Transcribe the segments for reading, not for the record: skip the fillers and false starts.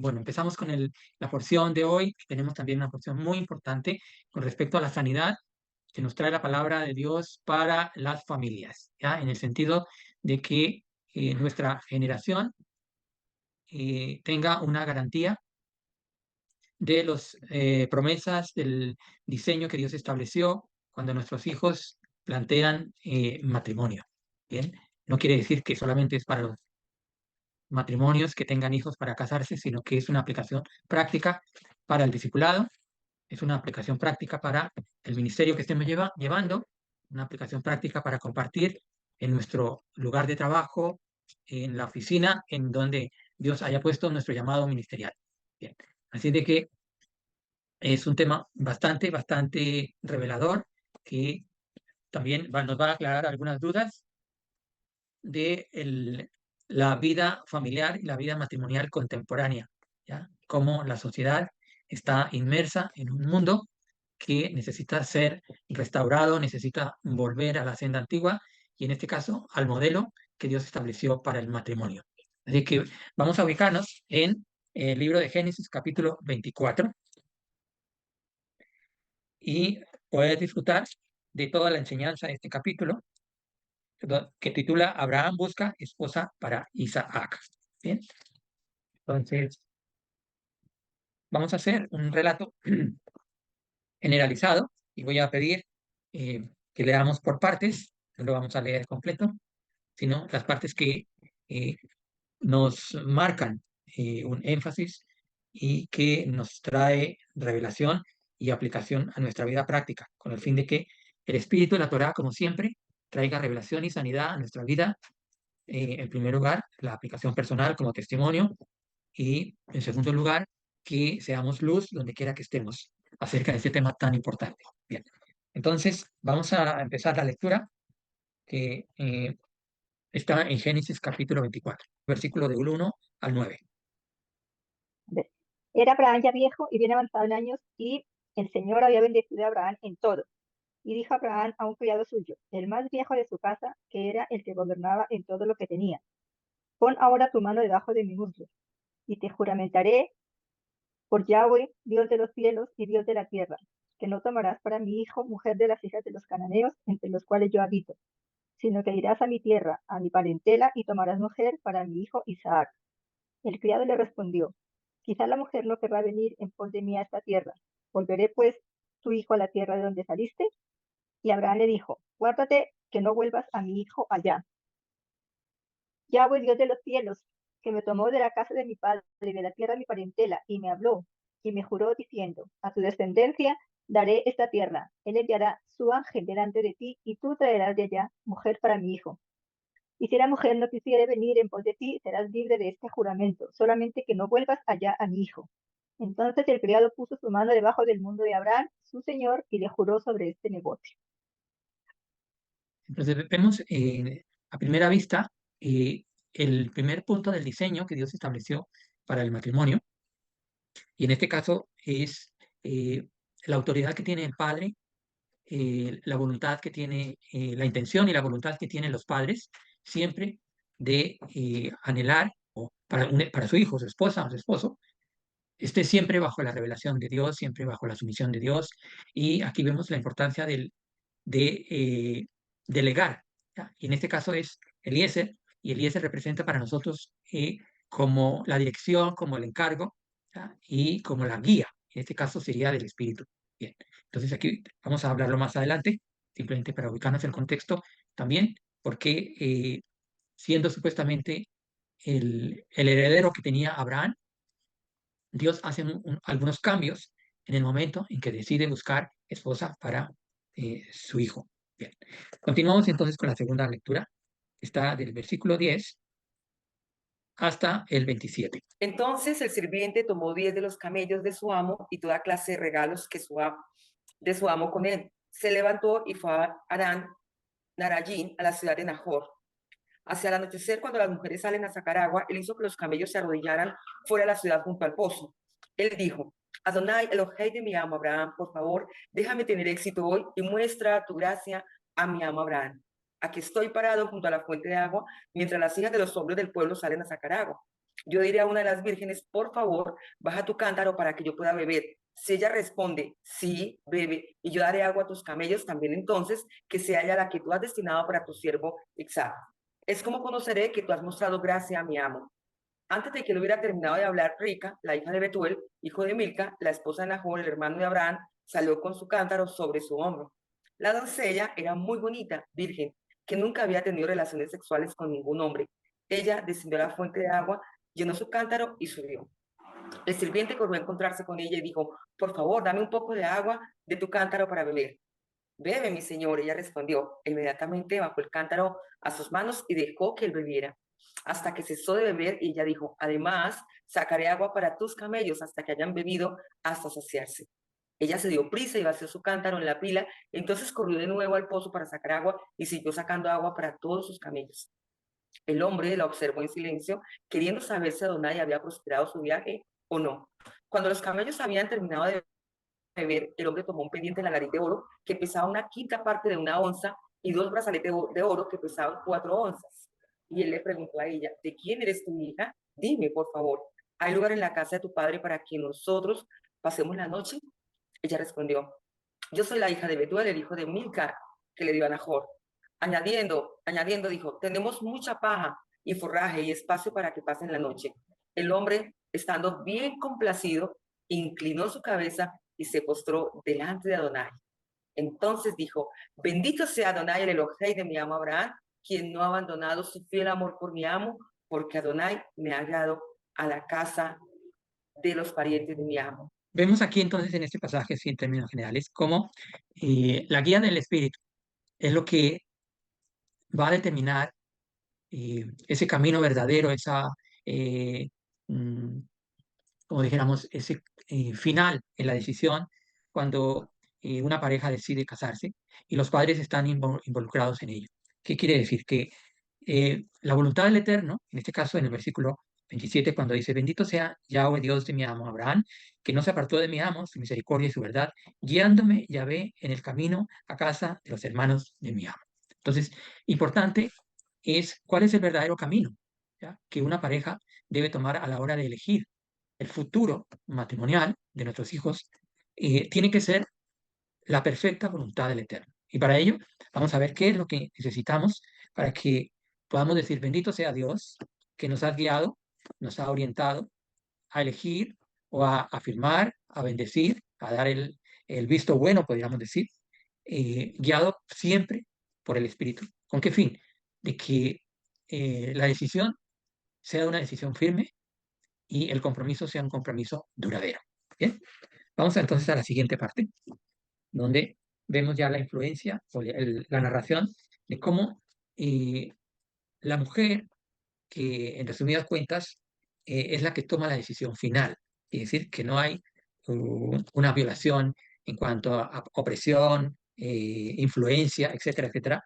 Bueno, empezamos con la porción de hoy. Tenemos también una porción muy importante con respecto a la sanidad que nos trae la palabra de Dios para las familias, ¿ya? En el sentido de que nuestra generación tenga una garantía de las promesas del diseño que Dios estableció cuando nuestros hijos plantean matrimonio. ¿Bien? No quiere decir que solamente es para los matrimonios que tengan hijos para casarse, sino que es una aplicación práctica para el discipulado, es una aplicación práctica para el ministerio que estemos llevando, una aplicación práctica para compartir en nuestro lugar de trabajo, en la oficina, en donde Dios haya puesto nuestro llamado ministerial. Bien. Así de que es un tema bastante revelador que también nos va a aclarar algunas dudas de la vida familiar y la vida matrimonial contemporánea, ¿ya? Cómo la sociedad está inmersa en un mundo que necesita ser restaurado, necesita volver a la senda antigua y en este caso al modelo que Dios estableció para el matrimonio. Así que vamos a ubicarnos en el libro de Génesis capítulo 24 y poder disfrutar de toda la enseñanza de este capítulo que titula Abraham busca esposa para Isaac. Bien, entonces vamos a hacer un relato generalizado y voy a pedir que leamos por partes, no lo vamos a leer completo, sino las partes que eh, nos marcan un énfasis y que nos trae revelación y aplicación a nuestra vida práctica, con el fin de que el Espíritu de la Torá, como siempre, traiga revelación y sanidad a nuestra vida. En primer lugar, la aplicación personal como testimonio y, en segundo lugar, que seamos luz donde quiera que estemos acerca de este tema tan importante. Bien, entonces vamos a empezar la lectura que está en Génesis capítulo 24, versículo del 1 al 9. Era Abraham ya viejo y bien avanzado en años, y el Señor había bendecido a Abraham en todo. Y dijo Abraham a un criado suyo, el más viejo de su casa, que era el que gobernaba en todo lo que tenía: pon ahora tu mano debajo de mi muslo, y te juramentaré por Yahweh, Dios de los cielos y Dios de la tierra, que no tomarás para mi hijo mujer de las hijas de los cananeos, entre los cuales yo habito, sino que irás a mi tierra, a mi parentela, y tomarás mujer para mi hijo Isaac. El criado le respondió, quizá la mujer no querrá venir en pos de mí a esta tierra. ¿Volveré pues tu hijo a la tierra de donde saliste? Y Abraham le dijo, guárdate que no vuelvas a mi hijo allá. Yahweh, Dios de los cielos, que me tomó de la casa de mi padre, de la tierra de mi parentela, y me habló, y me juró diciendo, a tu descendencia daré esta tierra. Él enviará su ángel delante de ti, y tú traerás de allá mujer para mi hijo. Y si la mujer no quisiere venir en pos de ti, serás libre de este juramento, solamente que no vuelvas allá a mi hijo. Entonces el criado puso su mano debajo del mundo de Abraham, su señor, y le juró sobre este negocio. Entonces vemos a primera vista el primer punto del diseño que Dios estableció para el matrimonio, y en este caso es eh, la autoridad que tiene el padre, la voluntad que tiene, la intención y la voluntad que tienen los padres siempre de anhelar o para su hijo, su esposa o su esposo, esté siempre bajo la revelación de Dios, siempre bajo la sumisión de Dios. Y aquí vemos la importancia de delegar, ¿ya? Y en este caso es Eliezer, y Eliezer representa para nosotros como la dirección, como el encargo, ¿ya? Y como la guía. En este caso sería del Espíritu. Bien, entonces aquí vamos a hablarlo más adelante, simplemente para ubicarnos en el contexto también, porque siendo supuestamente el heredero que tenía Abraham, Dios hace algunos cambios en el momento en que decide buscar esposa para su hijo. Bien, continuamos entonces con la segunda lectura, que está del versículo 10 hasta el 27. Entonces el sirviente tomó 10 de los camellos de su amo y toda clase de regalos que de su amo con él. Se levantó y fue a Arán Narayín, a la ciudad de Nahor. Hacia el anochecer, cuando las mujeres salen a sacar agua, él hizo que los camellos se arrodillaran fuera de la ciudad junto al pozo. Él dijo, Adonai, Elohei de mi amo Abraham, por favor, déjame tener éxito hoy y muestra tu gracia a mi amo Abraham. Aquí estoy parado junto a la fuente de agua, mientras las hijas de los hombres del pueblo salen a sacar agua. Yo diré a una de las vírgenes, por favor, baja tu cántaro para que yo pueda beber. Si ella responde, sí, bebe, y yo daré agua a tus camellos, también entonces que sea ella la que tú has destinado para tu siervo Isaac. Es como conoceré que tú has mostrado gracia a mi amo. Antes de que él hubiera terminado de hablar, Rica, la hija de Betuel, hijo de Milca, la esposa de Nahor, el hermano de Abraham, salió con su cántaro sobre su hombro. La doncella era muy bonita, virgen, que nunca había tenido relaciones sexuales con ningún hombre. Ella descendió a la fuente de agua, llenó su cántaro y subió. El sirviente corrió a encontrarse con ella y dijo, por favor, dame un poco de agua de tu cántaro para beber. Bebe, mi señor, ella respondió. Inmediatamente bajó el cántaro a sus manos y dejó que él bebiera. Hasta que cesó de beber, y ella dijo, además, sacaré agua para tus camellos hasta que hayan bebido hasta saciarse. Ella se dio prisa y vació su cántaro en la pila, entonces corrió de nuevo al pozo para sacar agua y siguió sacando agua para todos sus camellos. El hombre la observó en silencio, queriendo saber si Adonai había prosperado su viaje o no. Cuando los camellos habían terminado de beber, el hombre tomó un pendiente en la nariz de oro que pesaba una quinta parte de una onza y dos brazaletes de oro que pesaban 4 onzas. Y él le preguntó a ella, ¿de quién eres tu hija? Dime, por favor, ¿hay lugar en la casa de tu padre para que nosotros pasemos la noche? Ella respondió, yo soy la hija de Betuel, el hijo de Milca, que le dio a Nahor. Añadiendo, dijo, tenemos mucha paja y forraje y espacio para que pasen la noche. El hombre, estando bien complacido, inclinó su cabeza y se postró delante de Adonai. Entonces dijo, bendito sea Adonai, el Elohei de mi amo Abraham, quien no ha abandonado su fiel amor por mi amo, porque Adonai me ha guiado a la casa de los parientes de mi amo. Vemos aquí entonces en este pasaje, sí, en términos generales, cómo la guía del Espíritu es lo que va a determinar ese camino verdadero, esa, eh, mm, como dijéramos, ese final en la decisión cuando una pareja decide casarse y los padres están involucrados en ello. ¿Qué quiere decir? Que la voluntad del Eterno, en este caso en el versículo 27, cuando dice, bendito sea Yahweh Dios de mi amo Abraham, que no se apartó de mi amo, su misericordia y su verdad, guiándome Yahvé en el camino a casa de los hermanos de mi amo. Entonces, importante es cuál es el verdadero camino, ¿ya?, que una pareja debe tomar a la hora de elegir el futuro matrimonial de nuestros hijos. Tiene que ser la perfecta voluntad del Eterno. Y para ello vamos a ver qué es lo que necesitamos para que podamos decir, bendito sea Dios, que nos ha guiado, nos ha orientado a elegir o a afirmar, a bendecir, a dar el visto bueno, podríamos decir, guiado siempre por el Espíritu. ¿Con qué fin? De que la decisión sea una decisión firme y el compromiso sea un compromiso duradero. Bien, vamos entonces a la siguiente parte, donde vemos ya la influencia o la narración de cómo la mujer, que en resumidas cuentas es la que toma la decisión final, es decir, que no hay una violación en cuanto a opresión, influencia, etcétera, etcétera.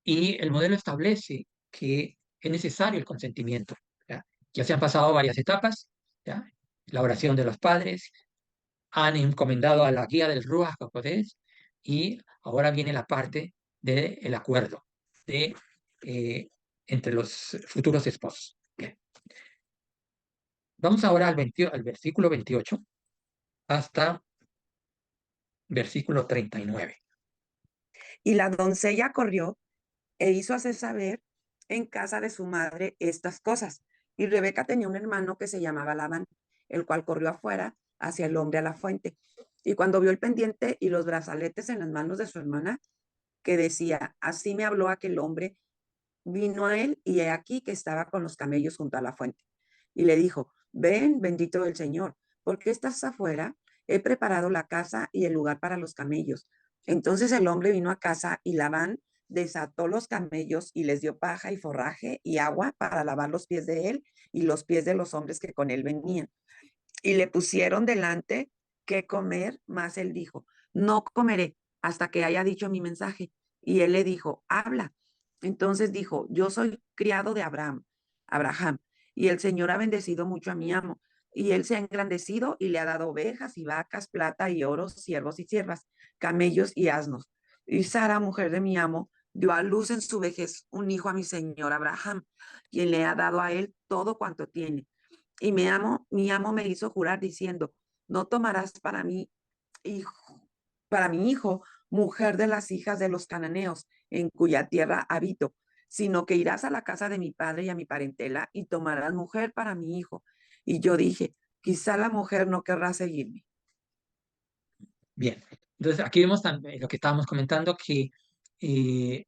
Y el modelo establece que es necesario el consentimiento. ¿Ya? Ya se han pasado varias etapas, ¿ya? La oración de los padres, han encomendado a la guía del Ruach HaKodesh y ahora viene la parte del acuerdo de, entre los futuros esposos. Bien. Vamos ahora al versículo 28 hasta versículo 39. Y la doncella corrió e hizo hacer saber en casa de su madre estas cosas. Y Rebeca tenía un hermano que se llamaba Labán, el cual corrió afuera hacia el hombre a la fuente. Y cuando vio el pendiente y los brazaletes en las manos de su hermana, que decía, así me habló aquel hombre, vino a él y he aquí que estaba con los camellos junto a la fuente. Y le dijo, ven, bendito del Señor, ¿por qué estás afuera? He preparado la casa y el lugar para los camellos. Entonces el hombre vino a casa y Labán desató los camellos y les dio paja y forraje y agua para lavar los pies de él y los pies de los hombres que con él venían. Y le pusieron delante qué comer, mas él dijo, no comeré hasta que haya dicho mi mensaje. Y él le dijo, habla. Entonces dijo, yo soy criado de Abraham, y el Señor ha bendecido mucho a mi amo, y él se ha engrandecido y le ha dado ovejas y vacas, plata y oro, siervos y siervas, camellos y asnos. Y Sara, mujer de mi amo, dio a luz en su vejez un hijo a mi señor Abraham, quien le ha dado a él todo cuanto tiene. Y mi amo me hizo jurar diciendo, no tomarás para mi hijo, mujer de las hijas de los cananeos, en cuya tierra habito, sino que irás a la casa de mi padre y a mi parentela y tomarás mujer para mi hijo. Y yo dije, quizá la mujer no querrá seguirme. Bien, entonces aquí vemos lo que estábamos comentando, que eh,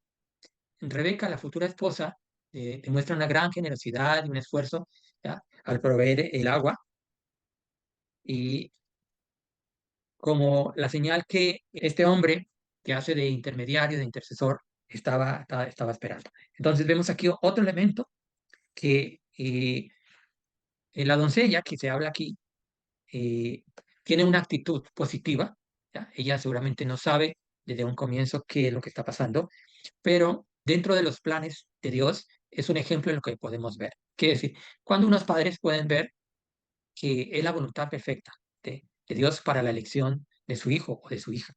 Rebeca, la futura esposa, demuestra una gran generosidad y un esfuerzo, ¿ya?, al proveer el agua, y como la señal que este hombre que hace de intermediario, de intercesor, estaba esperando. Entonces vemos aquí otro elemento, que la doncella que se habla aquí eh, tiene una actitud positiva, ¿ya? Ella seguramente no sabe desde un comienzo qué es lo que está pasando, pero dentro de los planes de Dios es un ejemplo de lo que podemos ver. Quiere decir, cuando unos padres pueden ver que es la voluntad perfecta de Dios para la elección de su hijo o de su hija,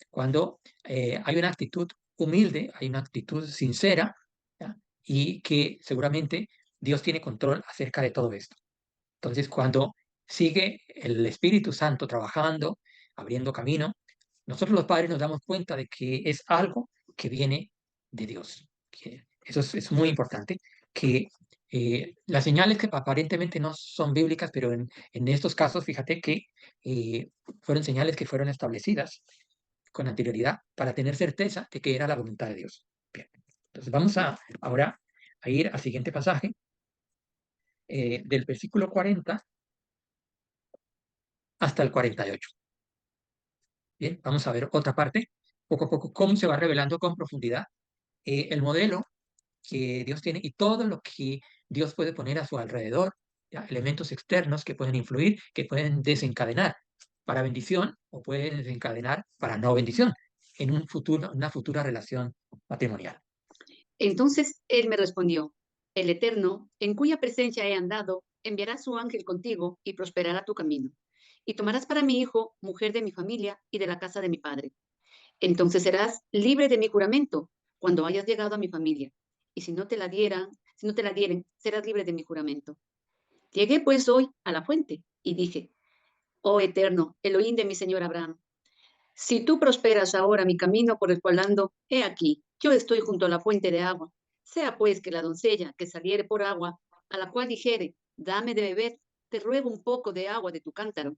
cuando hay una actitud humilde, hay una actitud sincera, ¿ya?, y que seguramente Dios tiene control acerca de todo esto. Entonces, cuando sigue el Espíritu Santo trabajando, abriendo camino, nosotros los padres nos damos cuenta de que es algo que viene de Dios. Eso es muy importante, que las señales que aparentemente no son bíblicas, pero en estos casos, fíjate que fueron señales que fueron establecidas con anterioridad para tener certeza de que era la voluntad de Dios. Bien, entonces vamos ahora a ir al siguiente pasaje, del versículo 40 hasta el 48. Bien, vamos a ver otra parte, poco a poco, cómo se va revelando con profundidad el modelo que Dios tiene y todo lo que Dios puede poner a su alrededor, ¿ya?, elementos externos que pueden influir, que pueden desencadenar para bendición o pueden desencadenar para no bendición en una futura relación matrimonial. Entonces él me respondió, el Eterno, en cuya presencia he andado, enviará su ángel contigo y prosperará tu camino. Y tomarás para mi hijo mujer de mi familia y de la casa de mi padre. Entonces serás libre de mi juramento cuando hayas llegado a mi familia. Y si no te la dieren, serás libre de mi juramento. Llegué pues hoy a la fuente y dije, oh Eterno, Elohim de mi señor Abraham, si tú prosperas ahora mi camino por el cual ando, he aquí, yo estoy junto a la fuente de agua. Sea pues que la doncella que saliere por agua, a la cual dijere, dame de beber, te ruego un poco de agua de tu cántaro.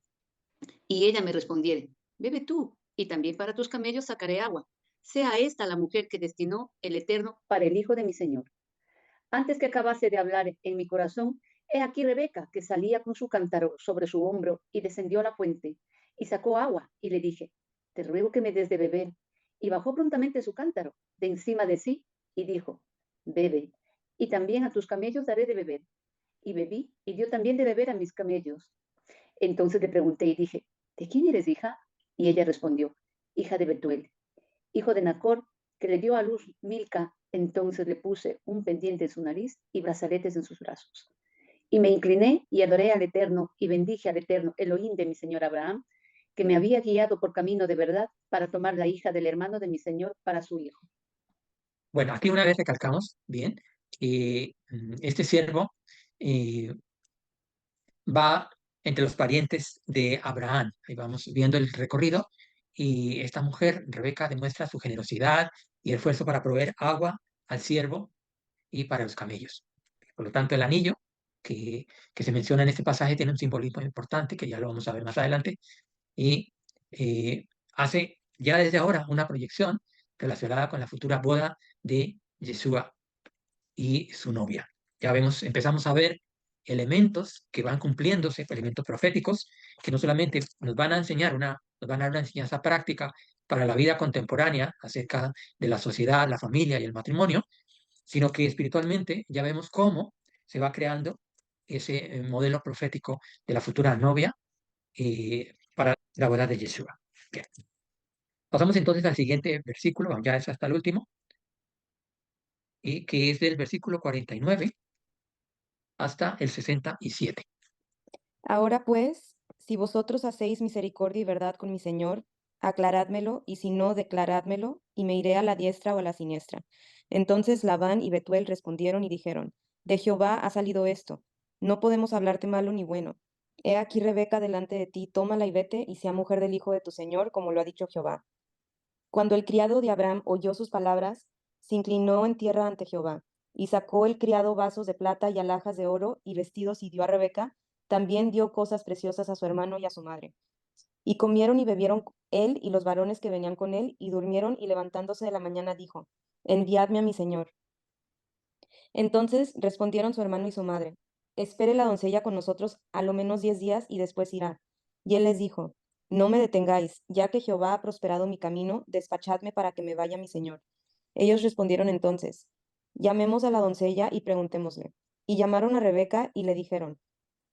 Y ella me respondiere, bebe tú, y también para tus camellos sacaré agua. Sea esta la mujer que destinó el Eterno para el hijo de mi Señor. Antes que acabase de hablar en mi corazón, he aquí Rebeca, que salía con su cántaro sobre su hombro, y descendió a la fuente, y sacó agua, y le dije, te ruego que me des de beber. Y bajó prontamente su cántaro de encima de sí, y dijo, bebe, y también a tus camellos daré de beber. Y bebí, y dio también de beber a mis camellos. Entonces le pregunté y dije, ¿de quién eres hija? Y ella respondió, hija de Betuel, hijo de Nacor, que le dio a luz Milca. Entonces le puse un pendiente en su nariz y brazaletes en sus brazos. Y me incliné y adoré al Eterno y bendije al Eterno, Elohim de mi señor Abraham, que me había guiado por camino de verdad para tomar la hija del hermano de mi señor para su hijo. Bueno, aquí una vez recalcamos bien que este siervo eh, va entre los parientes de Abraham. Ahí vamos viendo el recorrido y esta mujer, Rebeca, demuestra su generosidad y esfuerzo para proveer agua al siervo y para los camellos. Por lo tanto, el anillo que se menciona en este pasaje tiene un simbolismo importante que ya lo vamos a ver más adelante y hace ya desde ahora una proyección relacionada con la futura boda de Yeshua y su novia. Ya vemos, empezamos a ver elementos que van cumpliéndose, elementos proféticos, que no solamente nos van a enseñar nos van a dar una enseñanza práctica para la vida contemporánea acerca de la sociedad, la familia y el matrimonio, sino que espiritualmente ya vemos cómo se va creando ese modelo profético de la futura novia para la boda de Yeshua. Bien. Pasamos entonces al siguiente versículo, ya es hasta el último, y que es del versículo 49 hasta el 67. Ahora pues, si vosotros hacéis misericordia y verdad con mi señor, aclarádmelo, y si no, declarádmelo, y me iré a la diestra o a la siniestra. Entonces Labán y Betuel respondieron y dijeron, de Jehová ha salido esto, No podemos hablarte malo ni bueno. He aquí Rebeca delante de ti, tómala y vete, y sea mujer del hijo de tu señor, como lo ha dicho Jehová. Cuando el criado de Abraham oyó sus palabras, se inclinó en tierra ante Jehová, y sacó el criado vasos de plata y alhajas de oro y vestidos y dio a Rebeca, también dio cosas preciosas a su hermano y a su madre. Y comieron y bebieron él y los varones que venían con él, y durmieron, y levantándose de la mañana dijo, enviadme a mi señor. Entonces respondieron su hermano y su madre, espere la doncella con nosotros a lo menos 10 días y después irá. Y él les dijo, no me detengáis, ya que Jehová ha prosperado mi camino, despachadme para que me vaya mi señor. Ellos respondieron entonces, llamemos a la doncella y preguntémosle. Y llamaron a Rebeca y le dijeron,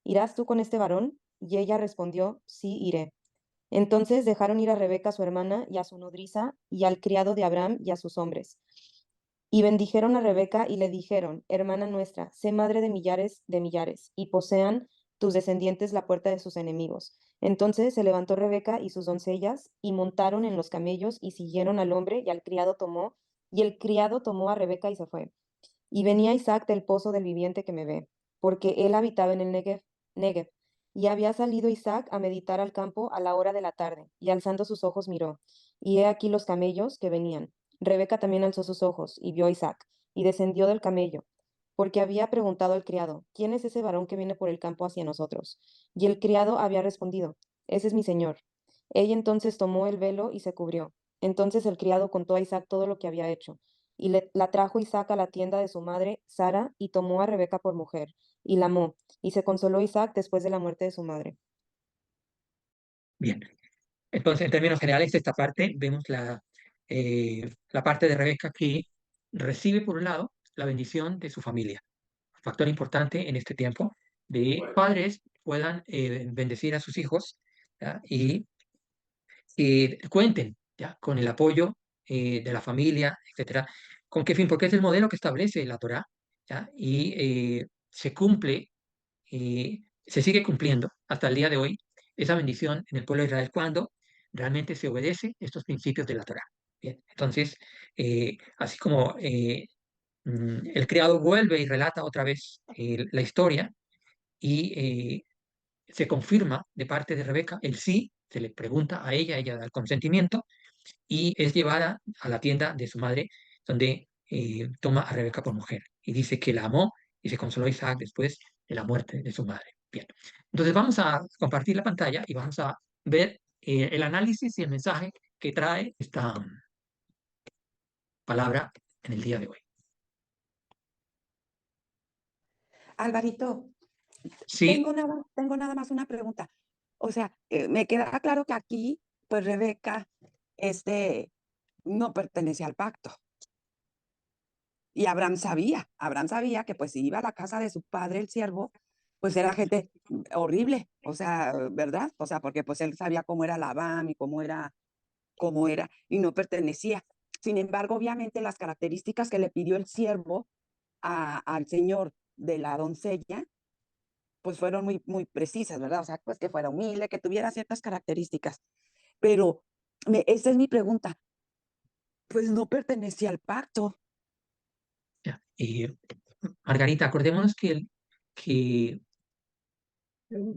¿irás tú con este varón? Y ella respondió, sí, iré. Entonces dejaron ir a Rebeca su hermana y a su nodriza y al criado de Abraham y a sus hombres. Y bendijeron a Rebeca y le dijeron, hermana nuestra, sé madre de millares, y posean tus descendientes la puerta de sus enemigos. Entonces se levantó Rebeca y sus doncellas, y montaron en los camellos, y siguieron al hombre, y el criado tomó a Rebeca y se fue. Y venía Isaac del pozo del viviente que me ve, porque él habitaba en el Negev. Y había salido Isaac a meditar al campo a la hora de la tarde, y alzando sus ojos miró, y he aquí los camellos que venían. Rebeca también alzó sus ojos, y vio a Isaac, y descendió del camello, porque había preguntado al criado, ¿quién es ese varón que viene por el campo hacia nosotros? Y el criado había respondido, ese es mi señor. Ella entonces tomó el velo y se cubrió. Entonces el criado contó a Isaac todo lo que había hecho. Y la trajo Isaac a la tienda de su madre, Sara, y tomó a Rebeca por mujer, y la amó, y se consoló Isaac después de la muerte de su madre. Bien. Entonces, en términos generales, esta parte, vemos la parte de Rebeca que recibe, por un lado, la bendición de su familia. Factor importante en este tiempo de padres puedan bendecir a sus hijos, ¿ya? Y cuenten, ¿ya? Con el apoyo de la familia, etcétera. ¿Con qué fin? Porque es el modelo que establece la Torá, ¿ya? Y se cumple, se sigue cumpliendo hasta el día de hoy esa bendición en el pueblo de Israel cuando realmente se obedece estos principios de la Torá. Bien, entonces, así como el criado vuelve y relata otra vez la historia y se confirma de parte de Rebeca el sí, se le pregunta a ella da el consentimiento y es llevada a la tienda de su madre, donde toma a Rebeca por mujer y dice que la amó y se consoló Isaac después de la muerte de su madre. Bien, entonces vamos a compartir la pantalla y vamos a ver el análisis y el mensaje que trae esta palabra en el día de hoy. Alvarito, Sí, tengo nada más una pregunta. O sea, me queda claro que aquí, pues Rebeca, no pertenece al pacto. Y Abraham sabía que pues si iba a la casa de su padre, el siervo, pues era gente horrible, o sea, ¿verdad? O sea, porque pues él sabía cómo era Labán y cómo era, y no pertenecía. Sin embargo, obviamente las características que le pidió el siervo al señor de la doncella, pues fueron muy, muy precisas, ¿verdad? O sea, pues que fuera humilde, que tuviera ciertas características. Pero esa es mi pregunta, pues no pertenecía al pacto. ya. Margarita, acordémonos que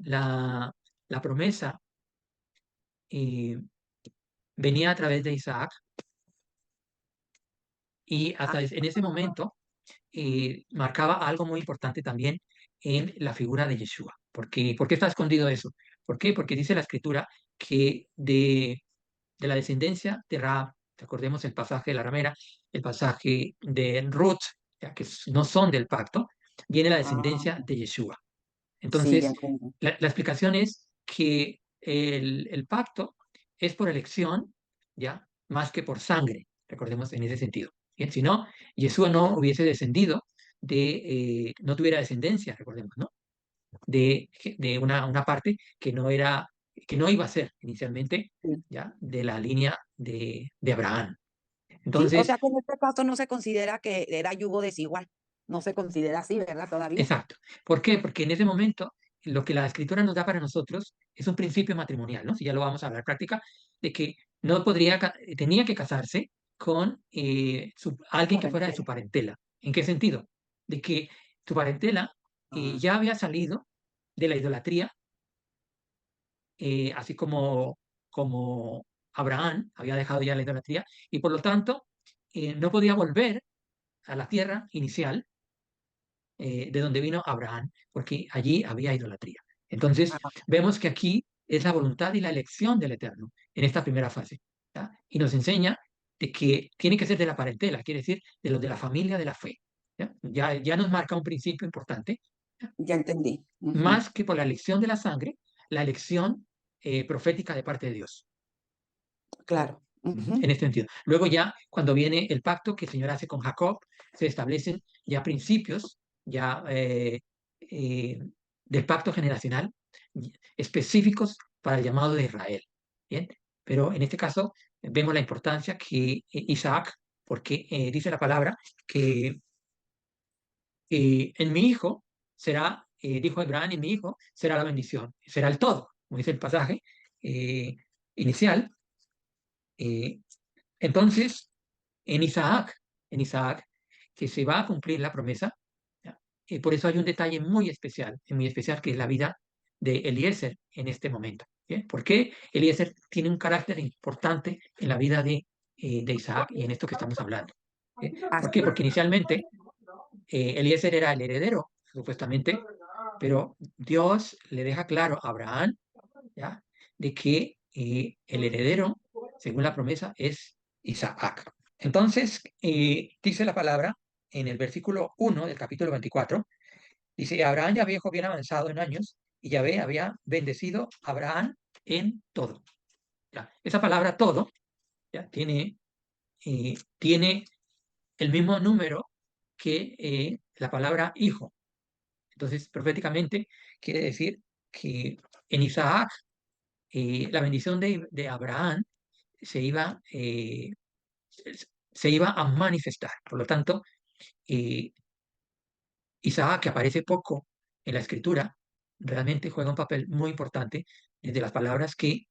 la, la promesa eh, venía a través de Isaac y hasta en ese momento marcaba algo muy importante también en la figura de Yeshua. ¿Por qué está escondido eso? ¿Por qué? Porque dice la escritura que de la descendencia de Rahab, recordemos el pasaje de la ramera, el pasaje de Ruth, ya que no son del pacto, viene la Ah, descendencia de Yeshua. sí, ya Entonces, entendí. la explicación es que el pacto es por elección, ¿ya? Más que por sangre, recordemos en ese sentido. Bien, si no, Yeshua no hubiese descendido no tuviera descendencia, recordemos, ¿no? De una parte que no iba a ser inicialmente, Sí. ¿ya? De la línea de Abraham. Sí, o Entonces, sea que en este caso no se considera que era yugo desigual. No se considera así, ¿verdad? Todavía. exacto. ¿Por qué? Porque en ese momento lo que la escritura nos da para nosotros es un principio matrimonial, ¿no? Si ya lo vamos a hablar práctica, de que no podría, tenía que casarse con alguien que fuera de su Correcto. parentela. ¿En qué sentido? De que su parentela ya había salido de la idolatría, así como Abraham había dejado ya la idolatría, y por lo tanto no podía volver a la tierra inicial de donde vino Abraham, porque allí había idolatría. Entonces, Ah, vemos que aquí es la voluntad y la elección del Eterno en esta primera fase. ¿Ya? Y nos enseña de que tiene que ser de la parentela, quiere decir de los de la familia de la fe. ¿Ya? Ya nos marca un principio importante, ¿ya? ya entendí. Ujú, Más que por la elección de la sangre, la elección profética de parte de Dios. claro. Ujú. En este sentido. Luego ya, cuando viene el pacto que el Señor hace con Jacob, se establecen ya principios ya eh, del pacto generacional específicos para el llamado de Israel. ¿Bien? Pero en este caso vemos la importancia que Isaac, porque dice la palabra que en mi hijo será, dijo Abraham, en mi hijo será la bendición, será el todo, como dice el pasaje eh, inicial. eh, entonces, en Isaac, que se va a cumplir la promesa, ¿ya? Por eso hay un detalle muy especial, que es la vida de Eliezer en este momento. ¿Bien? ¿Por qué Eliezer tiene un carácter importante en la vida de Isaac y en esto que estamos hablando? ¿Bien? ¿Por Así qué? es. Porque inicialmente Eliezer era el heredero, supuestamente, pero Dios le deja claro a Abraham, ¿ya? De que el heredero, según la promesa, es Isaac. Entonces, dice la palabra en el versículo 1 del capítulo 24, dice, Abraham ya viejo, bien avanzado en años, y Yahvé había bendecido a Abraham en todo. ¿Ya? Esa palabra todo, ¿ya? Tiene el mismo número que la palabra hijo. Entonces, proféticamente, quiere decir que en Isaac la bendición de Abraham se iba, se iba a manifestar. Por lo tanto, eh, Isaac, que aparece poco en la escritura, realmente juega un papel muy importante desde las palabras que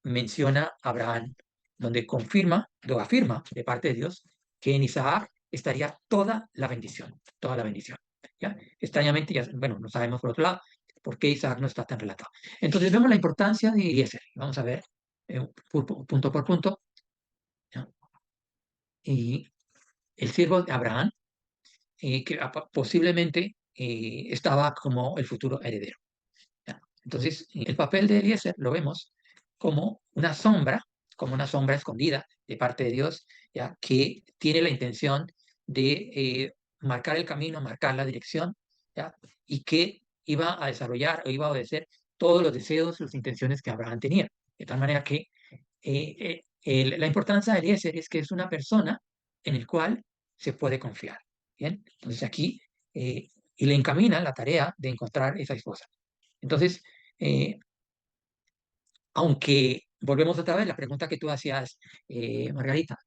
menciona Abraham, donde confirma, lo afirma de parte de Dios, que en Isaac estaría toda la bendición, toda la bendición. ¿Ya? Extrañamente, ya, bueno, no sabemos por otro lado por qué Isaac no está tan relatado. Entonces vemos la importancia de Eliezer. Vamos a ver punto por punto. ¿Ya? Y el siervo de Abraham, que posiblemente estaba como el futuro heredero. ¿Ya? Entonces, el papel de Eliezer lo vemos como una sombra escondida de parte de Dios, ¿ya? Que tiene la intención de marcar el camino, marcar la dirección, ¿ya? Y que iba a desarrollar o iba a obedecer todos los deseos, las intenciones que Abraham tenía. De tal manera que la importancia de Eliezer es que es una persona en el cual se puede confiar. ¿Bien? Entonces aquí, y le encamina la tarea de encontrar esa esposa. Entonces, eh, aunque volvemos otra vez a la pregunta que tú hacías, Margarita,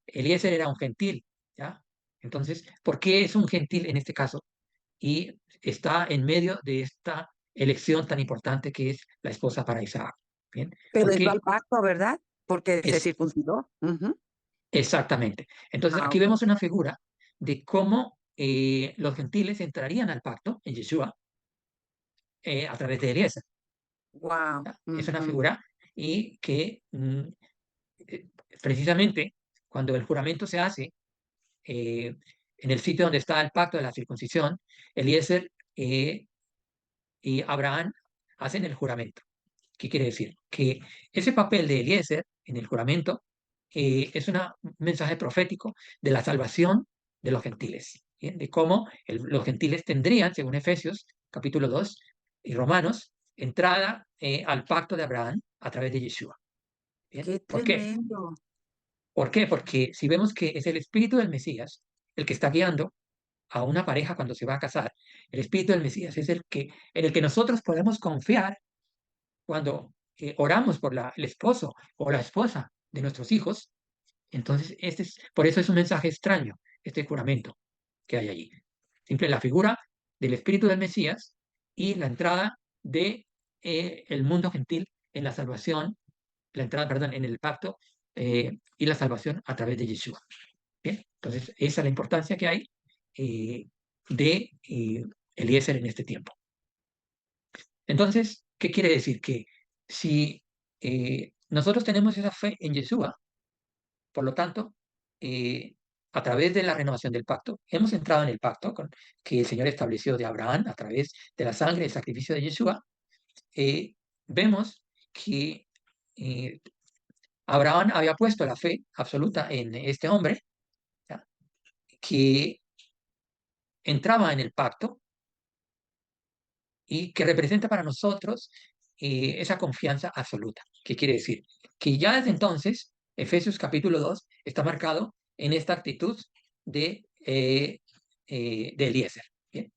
Eliezer era un gentil, ¿ya? Entonces, ¿por qué es un gentil en este caso? Y está en medio de esta elección tan importante que es la esposa para Isaac. ¿Bien? Pero entró al Porque pacto, ¿verdad? Porque se es circuncidó. Ujú. exactamente. Entonces, Ah, aquí ok. vemos una figura de cómo los gentiles entrarían al pacto en Yeshua a través de Eliezer. Wow. ¿Ya? Es una figura y que eh, precisamente cuando el juramento se hace en el sitio donde está el pacto de la circuncisión, Eliezer y Abraham hacen el juramento. ¿Qué quiere decir? Que ese papel de Eliezer en el juramento es un mensaje profético de la salvación de los gentiles, ¿bien? De cómo los gentiles tendrían, según Efesios capítulo 2 y Romanos, entrada al pacto de Abraham a través de Yeshua. ¿Bien? Qué ¿Por qué? tremendo. ¿Por qué? Porque si vemos que es el espíritu del Mesías el que está guiando a una pareja cuando se va a casar, el espíritu del Mesías es en el que nosotros podemos confiar cuando oramos por el esposo o la esposa de nuestros hijos. Entonces, por eso es un mensaje extraño, este juramento que hay allí. Simple la figura del espíritu del Mesías y la entrada de el mundo gentil en la salvación, la entrada, perdón, en el pacto y la salvación a través de Yeshua. Bien, entonces esa es la importancia que hay de Eliezer en este tiempo. Entonces, ¿qué quiere decir? Que si nosotros tenemos esa fe en Yeshua, por lo tanto, a través de la renovación del pacto, hemos entrado en el pacto que el Señor estableció de Abraham a través de la sangre y el sacrificio de Yeshua. Vemos que Abraham había puesto la fe absoluta en este hombre, ¿ya? Que entraba en el pacto y que representa para nosotros esa confianza absoluta. ¿Qué quiere decir? Que ya desde entonces, Efesios capítulo 2 está marcado en esta actitud de Eliezer. ¿Bien?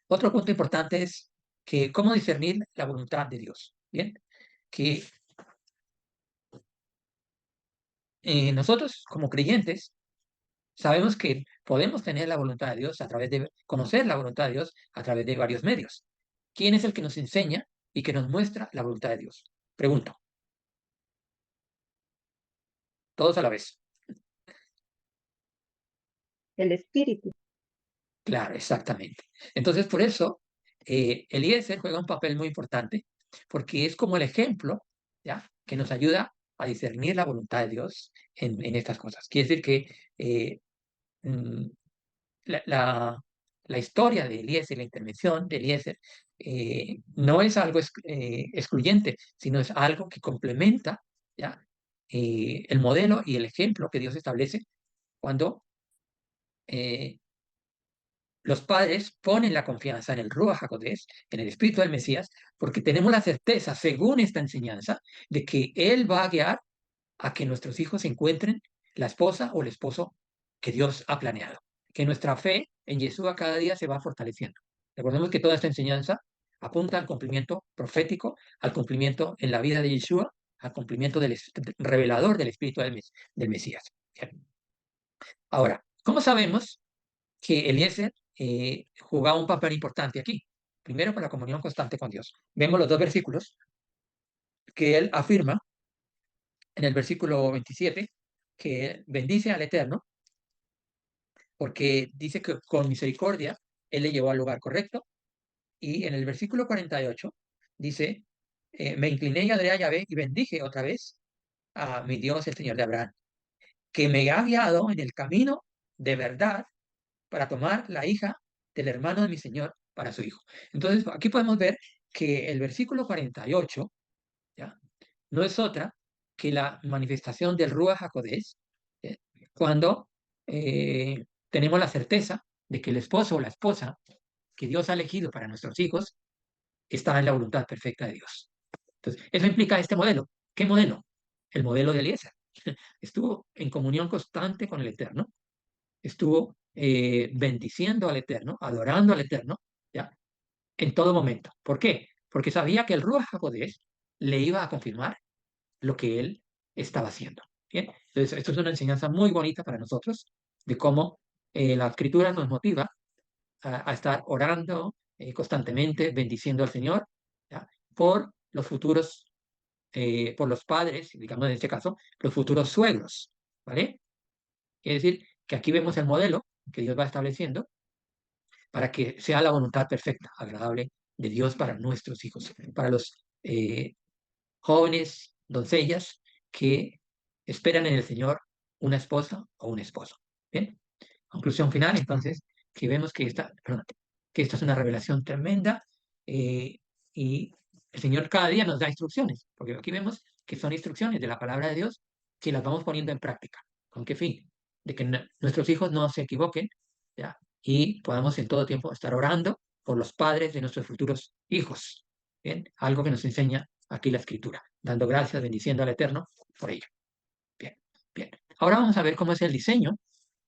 Otro punto importante es que cómo discernir la voluntad de Dios. ¿Bien? Que nosotros como creyentes sabemos que podemos tener la voluntad de Dios a través de conocer la voluntad de Dios a través de varios medios. ¿Quién es el que nos enseña y que nos muestra la voluntad de Dios? Pregunto. Todos a la vez. El Espíritu. Claro, exactamente. Entonces, por eso, Eliezer juega un papel muy importante, porque es como el ejemplo, ¿ya? Que nos ayuda a discernir la voluntad de Dios en estas cosas. Quiere decir que mm, la, la- la historia de Eliezer, la intervención de Eliezer, no es algo excluyente, sino es algo que complementa, ¿ya? El modelo y el ejemplo que Dios establece cuando eh, los padres ponen la confianza en el Ruach HaKodesh, en el Espíritu del Mesías, porque tenemos la certeza, según esta enseñanza, de que Él va a guiar a que nuestros hijos encuentren la esposa o el esposo que Dios ha planeado. Que nuestra fe en Yeshua cada día se va fortaleciendo. Recordemos que toda esta enseñanza apunta al cumplimiento profético, al cumplimiento en la vida de Yeshua, al cumplimiento del revelador del Espíritu del Mesías. Bien. Ahora, ¿cómo sabemos que Eliezer jugaba un papel importante aquí? Primero, con la comunión constante con Dios. Vemos los dos versículos que él afirma en el versículo 27, que bendice al Eterno, porque dice que con misericordia él le llevó al lugar correcto. Y en el versículo 48 dice, me incliné y adoré a Yahvé y bendije otra vez a mi Dios, el Señor de Abraham, que me ha guiado en el camino de verdad para tomar la hija del hermano de mi Señor para su hijo. Entonces, aquí podemos ver que el versículo 48, ¿ya? No es otra que la manifestación del Ruach HaKodesh, ¿eh? Cuando tenemos la certeza de que el esposo o la esposa que Dios ha elegido para nuestros hijos está en la voluntad perfecta de Dios. Entonces, eso implica este modelo. ¿Qué modelo? El modelo de Eliezer. Estuvo en comunión constante con el Eterno, estuvo bendiciendo al Eterno, adorando al Eterno, ¿ya? En todo momento. ¿Por qué? Porque sabía que el Ruach HaKodesh le iba a confirmar lo que él estaba haciendo. ¿Bien? Entonces, esto es una enseñanza muy bonita para nosotros de cómo la escritura nos motiva a estar orando constantemente, bendiciendo al Señor, ¿ya? Por los futuros, por los padres, digamos en este caso, los futuros suegros, ¿vale? Es decir, que aquí vemos el modelo que Dios va estableciendo para que sea la voluntad perfecta, agradable de Dios para nuestros hijos, para los jóvenes, doncellas que esperan en el Señor una esposa o un esposo. Bien, conclusión final, entonces, que vemos que esta es una revelación tremenda y el Señor cada día nos da instrucciones, porque aquí vemos que son instrucciones de la palabra de Dios que las vamos poniendo en práctica. ¿Con qué fin? De que nuestros hijos no se equivoquen, ¿ya? Y podamos en todo tiempo estar orando por los padres de nuestros futuros hijos. ¿Bien? Algo que nos enseña aquí la Escritura, dando gracias, bendiciendo al Eterno por ello. Bien, bien. Ahora vamos a ver cómo es el diseño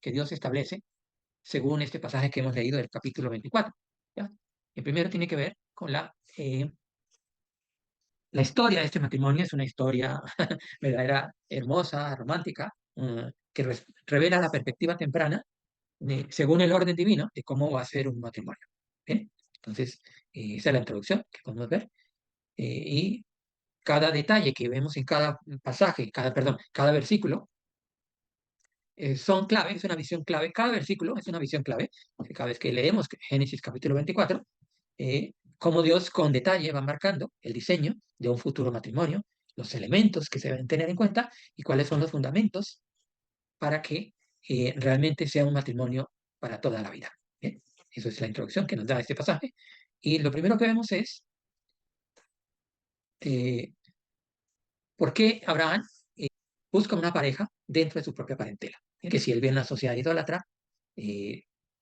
que Dios establece según este pasaje que hemos leído del capítulo 24. ¿Ya? El primero tiene que ver con la historia de este matrimonio. Es una historia verdadera, hermosa, romántica, que revela la perspectiva temprana, según el orden divino, de cómo va a ser un matrimonio. ¿Bien? Entonces, esa es la introducción que podemos ver. Y cada detalle que vemos en cada pasaje, cada versículo, son clave, es una visión clave. Cada versículo es una visión clave. Cada vez que leemos Génesis capítulo 24, cómo Dios con detalle va marcando el diseño de un futuro matrimonio, los elementos que se deben tener en cuenta y cuáles son los fundamentos para que realmente sea un matrimonio para toda la vida. ¿Bien? Eso es la introducción que nos da este pasaje. Y lo primero que vemos es por qué Abraham busca una pareja dentro de su propia parentela. Que si él ve una sociedad idólatra,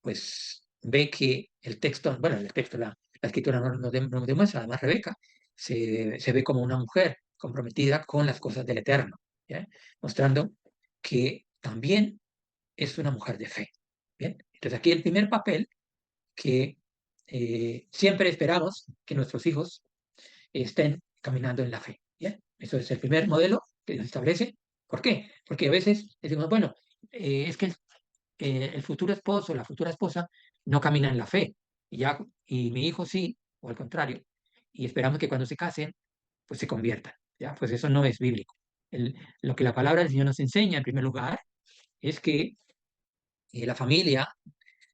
pues ve que el texto, bueno, el texto, la escritura no nos demuestra, además Rebeca se ve como una mujer comprometida con las cosas del Eterno, ¿ya? Mostrando que también es una mujer de fe. ¿Bien? Entonces aquí el primer papel que siempre esperamos que nuestros hijos estén caminando en la fe. ¿Bien? Eso es el primer modelo que Dios establece. ¿Por qué? Porque a veces decimos, bueno, es que el futuro esposo, la futura esposa, no camina en la fe. Y mi hijo sí, o al contrario. Y esperamos que cuando se casen, pues se conviertan. ¿Ya? Pues eso no es bíblico. Lo que la palabra del Señor nos enseña, en primer lugar, es que la familia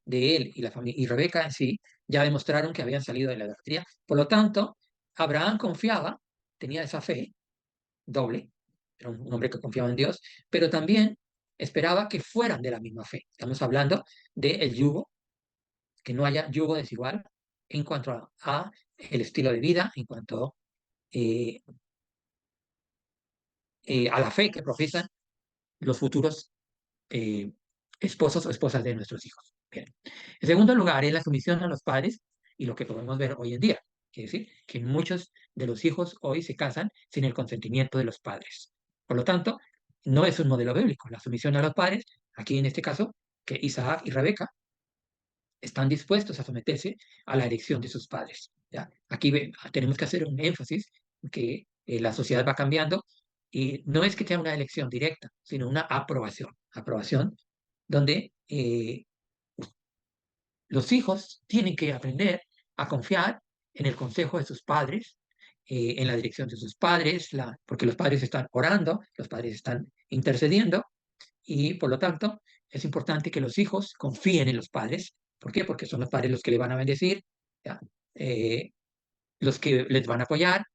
de él y Rebeca en sí ya demostraron que habían salido de la idolatría. Por lo tanto, Abraham confiaba, tenía esa fe doble, era un hombre que confiaba en Dios, pero también esperaba que fueran de la misma fe. Estamos hablando del yugo, que no haya yugo desigual en cuanto a el estilo de vida, en cuanto eh, a la fe que profesan los futuros eh, esposos o esposas de nuestros hijos. Bien. En segundo lugar, es la sumisión a los padres y lo que podemos ver hoy en día. Es decir, que muchos de los hijos hoy se casan sin el consentimiento de los padres. Por lo tanto, no es un modelo bíblico. La sumisión a los padres, aquí en este caso, que Isaac y Rebeca están dispuestos a someterse a la elección de sus padres. ¿Ya? Aquí tenemos que hacer un énfasis en que la sociedad va cambiando y no es que sea una elección directa, sino una aprobación. Aprobación donde los hijos tienen que aprender a confiar en el consejo de sus padres, en la dirección de sus padres, porque los padres están orando, los padres están intercediendo, y por lo tanto es importante que los hijos confíen en los padres. ¿Por qué? Porque son los padres los que le van a bendecir, ¿ya? Los que les van a apoyar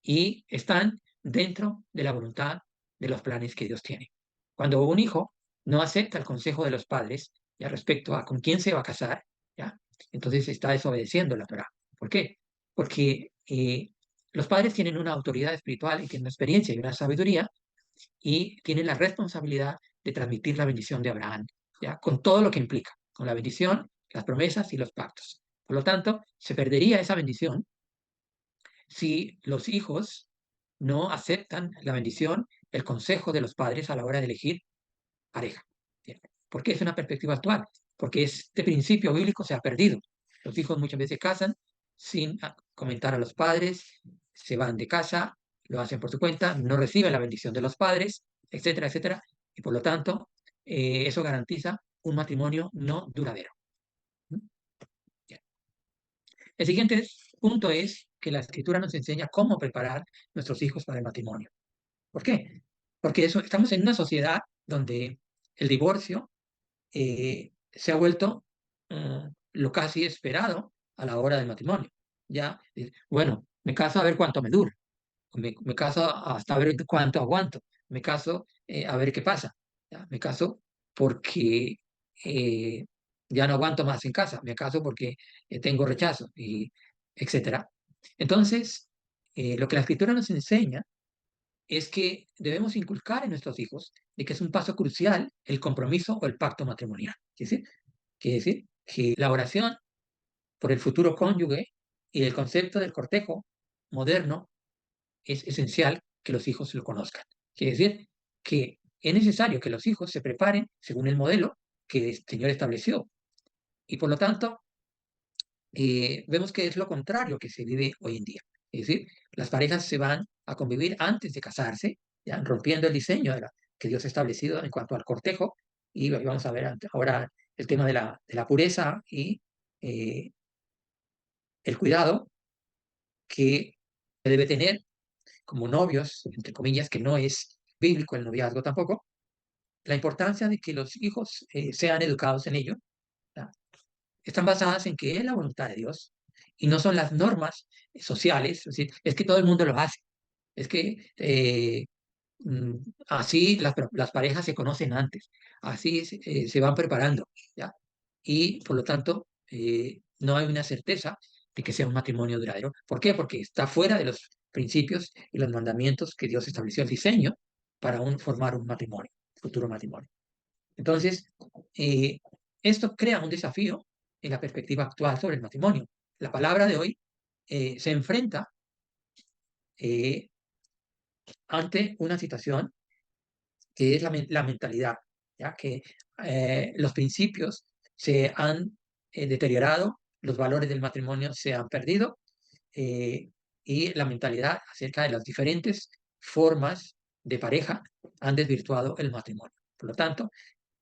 y están dentro de la voluntad de los planes que Dios tiene. Cuando un hijo no acepta el consejo de los padres ya respecto a con quién se va a casar, ¿ya? Entonces está desobedeciendo la Torah. ¿Por qué? Porque los padres tienen una autoridad espiritual y tienen una experiencia y una sabiduría y tienen la responsabilidad de transmitir la bendición de Abraham, ¿ya? Con todo lo que implica, con la bendición, las promesas y los pactos. Por lo tanto, se perdería esa bendición si los hijos no aceptan la bendición, el consejo de los padres a la hora de elegir pareja. Bien. ¿Por qué es una perspectiva actual? Porque este principio bíblico se ha perdido. Los hijos muchas veces se casan sin comentar a los padres, se van de casa, lo hacen por su cuenta, no reciben la bendición de los padres, etcétera, etcétera. Y por lo tanto, eso garantiza un matrimonio no duradero. ¿Mm? Bien. El siguiente punto es que la escritura nos enseña cómo preparar nuestros hijos para el matrimonio. ¿Por qué? Porque estamos en una sociedad donde el divorcio se ha vuelto lo casi esperado a la hora del matrimonio. Ya, bueno, me caso a ver cuánto me dura, me caso hasta ver cuánto aguanto, me caso a ver qué pasa, ¿ya? Me caso porque eh, ya no aguanto más en casa, me caso porque tengo rechazo, y etcétera. Entonces, lo que la escritura nos enseña es que debemos inculcar en nuestros hijos de que es un paso crucial el compromiso o el pacto matrimonial. Quiere decir que la oración por el futuro cónyuge y el concepto del cortejo moderno es esencial que los hijos lo conozcan. Quiere decir que es necesario que los hijos se preparen según el modelo que el Señor estableció. Y por lo tanto, vemos que es lo contrario que se vive hoy en día. Es decir, las parejas se van a convivir antes de casarse, ¿ya? Rompiendo el diseño que Dios ha establecido en cuanto al cortejo. Y vamos a ver ahora el tema de la pureza y eh, el cuidado que se debe tener como novios, entre comillas, que no es bíblico el noviazgo tampoco, la importancia de que los hijos sean educados en ello, ¿ya? Están basadas en que es la voluntad de Dios y no son las normas sociales, es decir, es que todo el mundo lo hace, es que así las parejas se conocen antes, así se van preparando, ¿ya? Y por lo tanto, no hay una certeza de que sea un matrimonio duradero. ¿Por qué? Porque está fuera de los principios y los mandamientos que Dios estableció, el diseño para formar un matrimonio, futuro matrimonio. Entonces, eh, esto crea un desafío en la perspectiva actual sobre el matrimonio. La palabra de hoy se enfrenta eh, ante una situación que es la mentalidad, ya que los principios se han deteriorado, los valores del matrimonio se han perdido eh, y la mentalidad acerca de las diferentes formas de pareja han desvirtuado el matrimonio. Por lo tanto,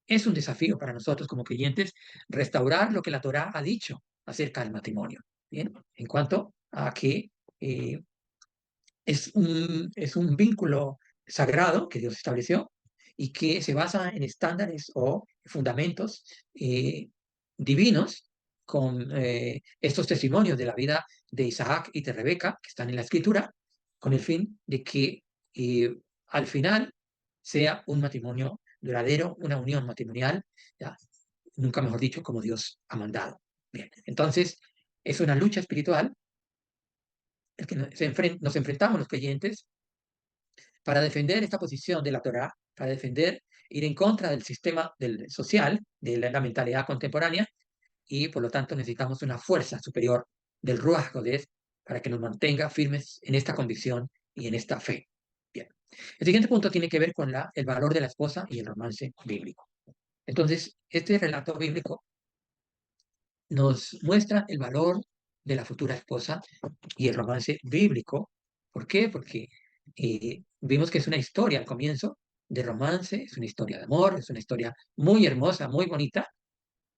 es un desafío para nosotros como creyentes restaurar lo que la Torá ha dicho acerca del matrimonio, ¿bien? En cuanto a que eh, es un vínculo sagrado que Dios estableció y que se basa en estándares o fundamentos divinos con estos testimonios de la vida de Isaac y de Rebeca que están en la Escritura, con el fin de que al final sea un matrimonio duradero, una unión matrimonial, ya, nunca mejor dicho, como Dios ha mandado. Bien, entonces es una lucha espiritual es que nos enfrentamos los creyentes para defender esta posición de la Torá, para defender, ir en contra del sistema social, de la mentalidad contemporánea, y por lo tanto necesitamos una fuerza superior del Ruach Kodesh para que nos mantenga firmes en esta convicción y en esta fe. Bien. El siguiente punto tiene que ver con el valor de la esposa y el romance bíblico. Entonces, este relato bíblico nos muestra el valor de la futura esposa y el romance bíblico. ¿Por qué? Porque vimos que es una historia al comienzo de romance, es una historia de amor, es una historia muy hermosa, muy bonita,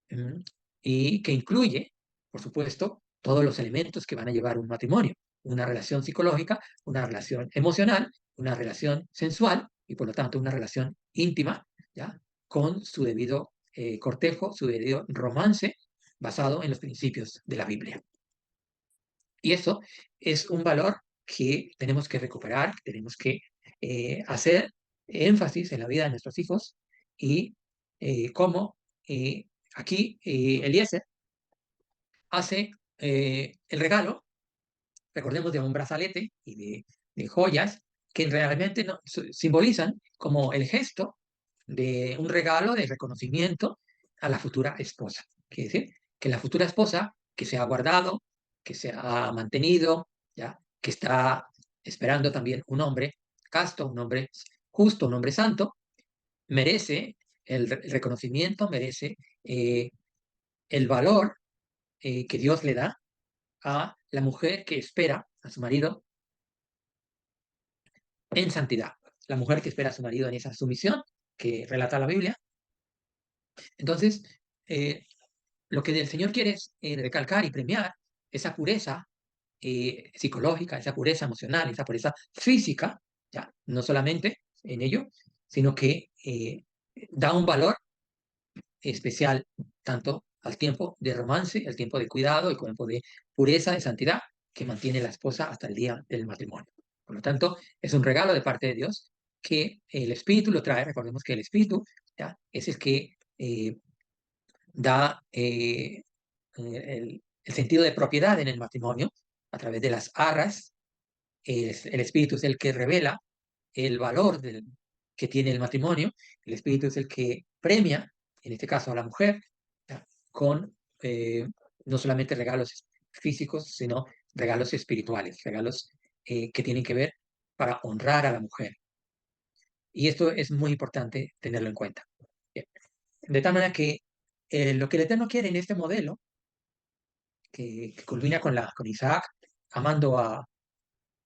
mm, y que incluye, por supuesto, todos los elementos que van a llevar un matrimonio, una relación psicológica, una relación emocional, una relación sensual y por lo tanto una relación íntima, ¿ya? Con su debido cortejo, su debido romance basado en los principios de la Biblia. Y eso es un valor que tenemos que recuperar, que tenemos que hacer énfasis en la vida de nuestros hijos y cómo aquí Eliezer hace el regalo, recordemos, de un brazalete y de joyas que realmente simbolizan como el gesto de un regalo de reconocimiento a la futura esposa. Quiere decir que la futura esposa que se ha guardado, que se ha mantenido, ¿ya? Que está esperando también un hombre casto, un hombre justo, un hombre santo, merece el reconocimiento, merece el valor que Dios le da a la mujer que espera a su marido en santidad, la mujer que espera a su marido en esa sumisión que relata la Biblia. Entonces, lo que el Señor quiere es recalcar y premiar esa pureza psicológica, esa pureza emocional, esa pureza física, ya, no solamente en ello, sino que da un valor especial tanto al tiempo de romance, al tiempo de cuidado, el tiempo de pureza, de santidad que mantiene la esposa hasta el día del matrimonio. Por lo tanto, es un regalo de parte de Dios que el Espíritu lo trae. Recordemos que el Espíritu, ¿ya? Es el que da el sentido de propiedad en el matrimonio a través de las arras. El Espíritu es el que revela el valor que tiene el matrimonio. El Espíritu es el que premia, en este caso a la mujer, ¿ya? Con no solamente regalos físicos, sino regalos espirituales, regalos que tienen que ver para honrar a la mujer. Y esto es muy importante tenerlo en cuenta. Bien. De tal manera que lo que el Eterno quiere en este modelo, que culmina con Isaac amando a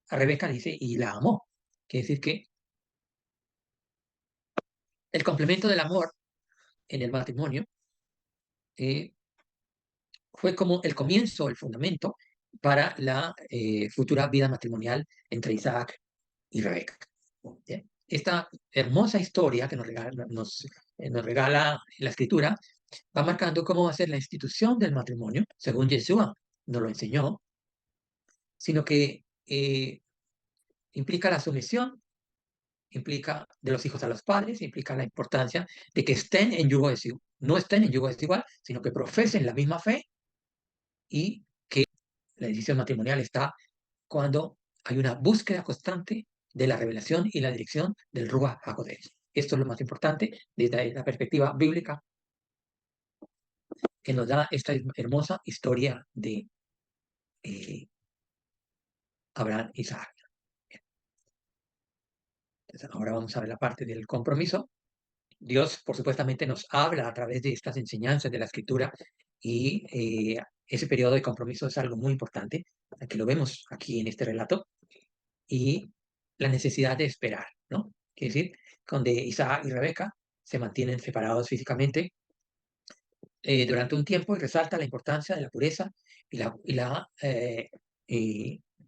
Rebeca, dice, y la amó. Quiere decir que el complemento del amor en el matrimonio eh, fue como el comienzo, el fundamento para la futura vida matrimonial entre Isaac y Rebeca. ¿Bien? esta hermosa historia que nos regala la Escritura va marcando cómo va a ser la institución del matrimonio, según Yeshua nos lo enseñó, sino que implica la sumisión, implica de los hijos a los padres, implica la importancia de que estén en yugo desigual, no estén en yugo desigual, sino que profesen la misma fe y que la decisión matrimonial está cuando hay una búsqueda constante de la revelación y la dirección del Ruach HaKodesh. Esto es lo más importante desde la perspectiva bíblica que nos da esta hermosa historia de Abraham y Isaac. Entonces, ahora vamos a ver la parte del compromiso. Dios, por supuestamente, nos habla a través de estas enseñanzas de la Escritura y ese periodo de compromiso es algo muy importante, que lo vemos aquí en este relato, y la necesidad de esperar, ¿no? Quiere decir, donde Isaac y Rebeca se mantienen separados físicamente durante un tiempo y resalta la importancia de la pureza y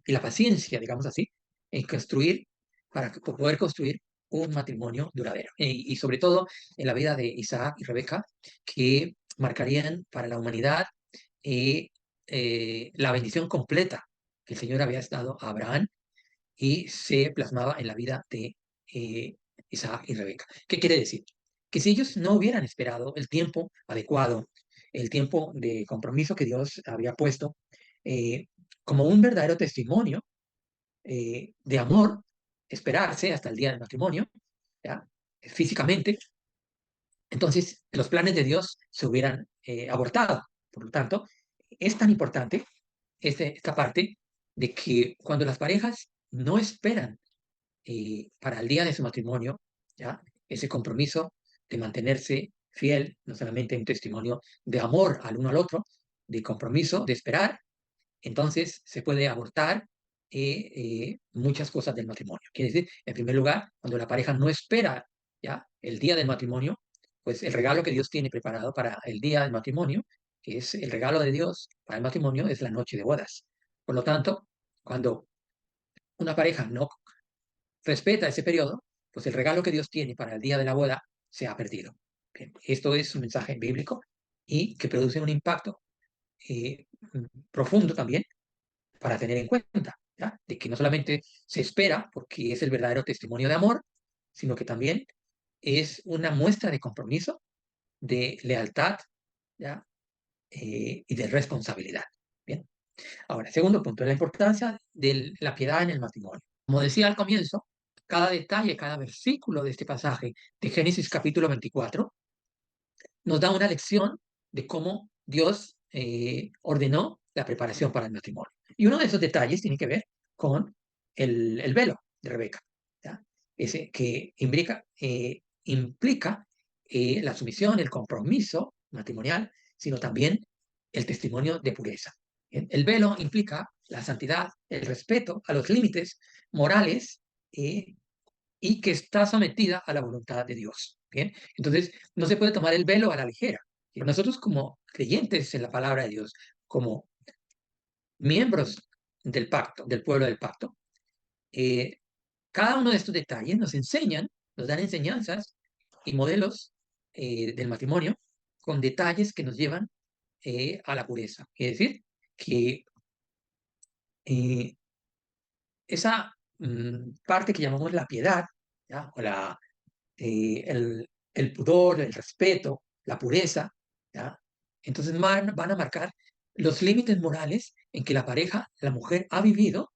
y la paciencia, digamos así, en construir, para poder construir un matrimonio duradero. Y sobre todo en la vida de Isaac y Rebeca, que marcarían para la humanidad la bendición completa que el Señor había dado a Abraham y se plasmaba en la vida de Isaac y Rebeca. ¿Qué quiere decir? Que si ellos no hubieran esperado el tiempo adecuado, el tiempo de compromiso que Dios había puesto, eh, como un verdadero testimonio de amor, esperarse hasta el día del matrimonio, ¿ya? Físicamente, entonces los planes de Dios se hubieran abortado. Por lo tanto, es tan importante esta parte de que cuando las parejas no esperan para el día de su matrimonio, ¿ya? Ese compromiso de mantenerse fiel, no solamente un testimonio de amor al uno al otro, de compromiso, de esperar, entonces se puede abortar muchas cosas del matrimonio. Quiere decir, en primer lugar, cuando la pareja no espera ya el día del matrimonio, pues el regalo que Dios tiene preparado para el día del matrimonio, que es el regalo de Dios para el matrimonio, es la noche de bodas. Por lo tanto, cuando una pareja no respeta ese periodo, pues el regalo que Dios tiene para el día de la boda se ha perdido. Bien, esto es un mensaje bíblico y que produce un impacto profundo también para tener en cuenta, ¿ya? De que no solamente se espera porque es el verdadero testimonio de amor, sino que también es una muestra de compromiso, de lealtad, ¿ya? Y de responsabilidad. Bien. Ahora, segundo punto, la importancia de la piedad en el matrimonio. Como decía al comienzo, cada detalle, cada versículo de este pasaje de Génesis capítulo 24 nos da una lección de cómo Dios ordenó la preparación para el matrimonio. Y uno de esos detalles tiene que ver con el velo de Rebeca, ¿ya? Ese que implica la sumisión, el compromiso matrimonial, sino también el testimonio de pureza. ¿Bien? El velo implica la santidad, el respeto a los límites morales y que está sometida a la voluntad de Dios. ¿Bien? Entonces, no se puede tomar el velo a la ligera. Y nosotros como creyentes en la palabra de Dios, como miembros del pacto, del pueblo del pacto, eh, cada uno de estos detalles nos enseñan, nos dan enseñanzas y modelos del matrimonio con detalles que nos llevan a la pureza. Es decir, que eh, esa parte que llamamos la piedad, ¿ya? O el pudor, el respeto, la pureza, ¿ya? Entonces van a marcar los límites morales en que la pareja, la mujer, ha vivido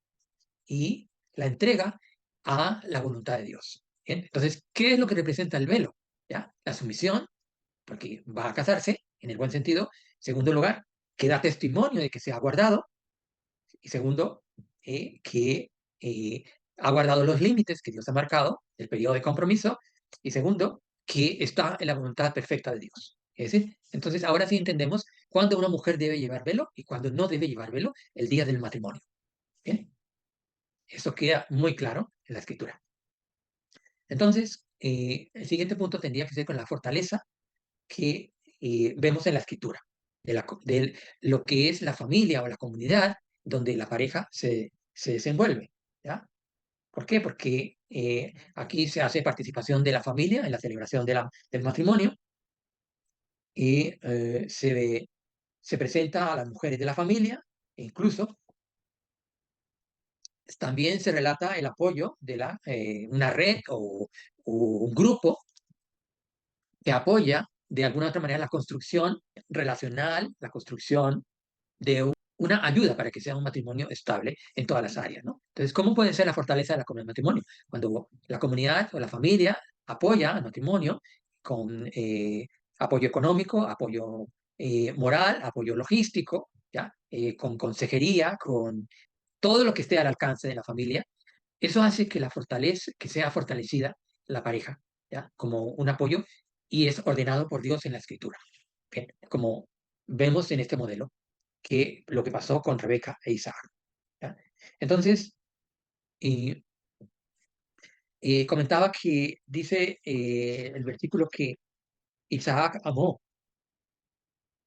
y la entrega a la voluntad de Dios. ¿Bien? Entonces, ¿qué es lo que representa el velo? ¿Ya? La sumisión, porque va a casarse, en el buen sentido. Segundo lugar, que da testimonio de que se ha guardado. Y segundo, que ha guardado los límites que Dios ha marcado, el periodo de compromiso. Y segundo, que está en la voluntad perfecta de Dios. Es decir, entonces ahora sí entendemos cuándo una mujer debe llevar velo y cuándo no debe llevar velo el día del matrimonio. ¿Bien? Eso queda muy claro en la escritura. Entonces, el siguiente punto tendría que ser con la fortaleza que vemos en la escritura, de lo que es la familia o la comunidad donde la pareja se desenvuelve. ¿Ya? ¿Por qué? Porque aquí se hace participación de la familia en la celebración del matrimonio y se presenta a las mujeres de la familia, e incluso también se relata el apoyo de una red o un grupo que apoya de alguna otra manera la construcción relacional, la construcción de una ayuda para que sea un matrimonio estable en todas las áreas, ¿no? Entonces, ¿cómo puede ser la fortaleza de del matrimonio? Cuando la comunidad o la familia apoya al matrimonio con apoyo económico, apoyo moral, apoyo logístico, ¿ya? Con consejería, con todo lo que esté al alcance de la familia, eso hace que que sea fortalecida la pareja, ¿ya? Como un apoyo y es ordenado por Dios en la Escritura. Bien, como vemos en este modelo, que lo que pasó con Rebeca e Isaac, ¿ya? Entonces, eh, comentaba que dice el versículo que Isaac amó